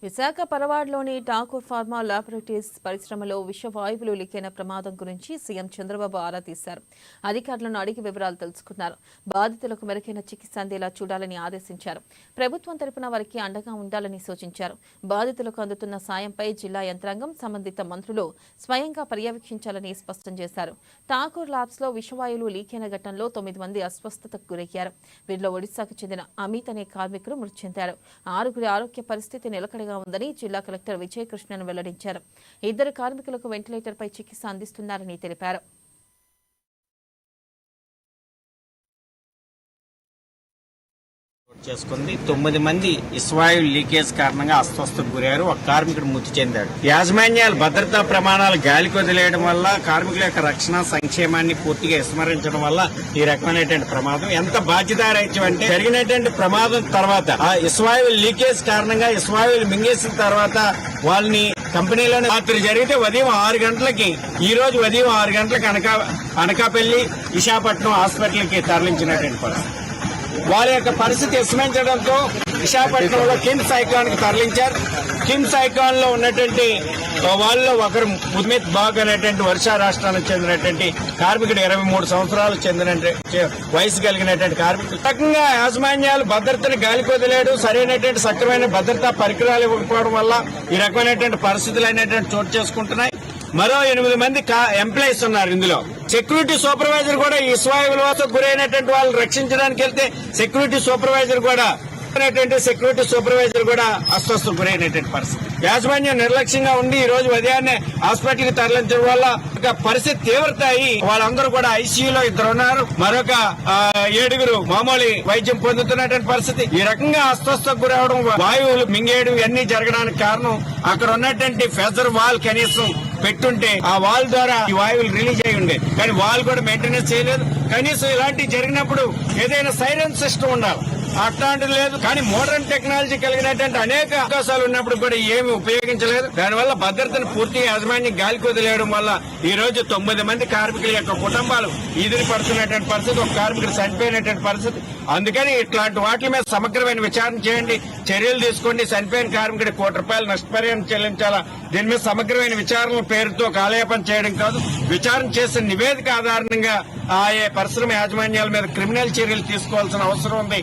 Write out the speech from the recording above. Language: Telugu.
విశాఖ పరవాడలోని ఠాకూర్ ఫార్మా ల్యాబొరేటరీస్ పరిశ్రమలో విషవాయువులు లీకైన ప్రమాదం గురించి సీఎం చంద్రబాబు ఆరా తీశారు. అధికారులను అడిగి వివరాలు తెలుసుకున్నారు. బాధితులకు మెరుగైన చికిత్స అందేలా చూడాలని ఆదేశించారు. ప్రభుత్వం తరపున వారికి అండగా ఉండాలని సూచించారు. బాధితులకు అందుతున్న సాయంపై జిల్లా యంత్రాంగం, సంబంధిత మంత్రులు స్వయంగా పర్యవేక్షించాలని స్పష్టం చేశారు. ఠాకూర్ ల్యాబ్స్ లో విషవాయువులు లీకైన ఘటనలో 9 మంది అస్వస్థతకు గురయ్యారు. వీరిలో ఒడిశాకు చెందిన అమిత్ అనే కార్మికుడు మృతి చెందారు. 6గురి ఆరోగ్య పరిస్థితి నిలకడగా ఉందని జిల్లా కలెక్టర్ విజయకృష్ణన్ వెల్లడించారు. 2 కార్మికులకు వెంటిలేటర్ పై చికిత్స అందిస్తున్నారని తెలిపారు. చేసుకుంది 9 మంది ఇస్వాయు లీకేజ్ కారణంగా అస్వస్థతకు గురయ్యారు. ఒక కార్మికుడు మృతి చెందాడు. యాజమాన్యాలు భద్రతా ప్రమాణాలు గాలికి వదిలేయడం వల్ల, కార్మికుల యొక్క రక్షణ సంక్షేమాన్ని పూర్తిగా విస్మరించడం వల్ల ఈ రకమైనటువంటి ప్రమాదం ఎంత బాధ్యతారాహిత్యం అంటే, జరిగినటువంటి ప్రమాదం తర్వాత ఆ ఇస్వాయు లీకేజ్ కారణంగా ఇస్వాయులు మింగేసిన తర్వాత వాళ్ళని కంపెనీలోనే రాత్రి జరిగితే ఉదయం 6 గంటలకి, ఈ రోజు ఉదయం 6 గంటలకు అనకాపల్లి విశాఖపట్నం హాస్పిటల్కి తరలించినటువంటి పరిస్థితి. వాళ్ళ యొక్క పరిస్థితి విస్మరించడంతో విశాఖపట్నంలో కిమ్స్ ఐకాన్ కి తరలించారు. కిమ్స్ ఐకాన్ లో ఉన్నటువంటి వాళ్ళలో ఒకరు ఉద్మిత్ బాగ్ అనేటువంటి ఒరిస్సా రాష్ట్రానికి చెందినటువంటి కార్మికుడు, 23 సంవత్సరాలు చెందిన వయసు కలిగినటువంటి కార్మికుడు. రకంగా యాజమాన్యాలు భద్రతను గాలికి వదిలేడు, సరైనటువంటి సక్రమైన భద్రతా పరికరాలు ఇవ్వకపోవడం వల్ల ఈ రకమైనటువంటి పరిస్థితులు అనేటువంటి చోటు చేసుకుంటున్నాయి. మరో 8 మంది ఎంప్లాయీస్ ఉన్నారు. ఇందులో సెక్యూరిటీ సూపర్వైజర్ కూడా ఈ ఇస్వాయువులకు గురైనటువంటి వాళ్ళని రక్షించడానికి వెళ్తే సెక్యూరిటీ సూపర్వైజర్ కూడా అస్వస్థకు గురైనటువంటి పరిస్థితి. యాజమాన్యం నిర్లక్ష్యంగా ఉండి ఈ రోజు ఉదయాన్నే హాస్పిటల్ కి తరలించడం వల్ల పరిస్థితి తీవ్రత అయ్యి వాళ్ళందరూ కూడా ఐసీయూలో 2 ఉన్నారు. మరొక 7 మామూలు వైద్యం పొందుతున్నటువంటి పరిస్థితి. ఈ రకంగా అస్వస్థకు గురవడం, వాయువులు మింగేయడం ఇవన్నీ జరగడానికి కారణం అక్కడ ఉన్నటువంటి ఫెజర్ వాల్ కనీసం పెట్టుంటే ఆ వాల్ ద్వారా ఈ వాయువులు రిలీజ్ అయి ఉండే, కానీ వాల్ కూడా మెయింటెనెన్స్ చేయలేదు. కనీసం ఇలాంటివి జరిగినప్పుడు ఏదైనా సైరన్ సిస్టమ్ ఉండాలి, అట్లాంటిది లేదు. కానీ మోడర్న్ టెక్నాలజీ కలిగినటువంటి అనేక అవకాశాలు ఉన్నప్పుడు కూడా ఏమి ఉపయోగించలేదు. దానివల్ల భద్రతను పూర్తిగా యాజమాన్యం గాలికి వదిలేయడం వల్ల ఈ రోజు 9 మంది కార్మికుల యొక్క కుటుంబాలు ఈదిరి పడుతున్నటువంటి పరిస్థితి, ఒక కార్మికుడు చనిపోయినటువంటి పరిస్థితి. అందుకని ఇట్లాంటి వాటి మీద సమగ్రమైన విచారణ చేయండి, చర్యలు తీసుకోండి. చనిపోయిన కార్మికుడి ₹1 నష్టపరిహారం చెల్లించాలా. దీని మీద సమగ్రమైన విచారణ పేరుతో కాలయాపన చేయడం కాదు, విచారణ చేసిన నివేదిక ఆధారంగా ఆయా పరిశ్రమ యాజమాన్యాల మీద క్రిమినల్ చర్యలు తీసుకోవాల్సిన అవసరం ఉంది.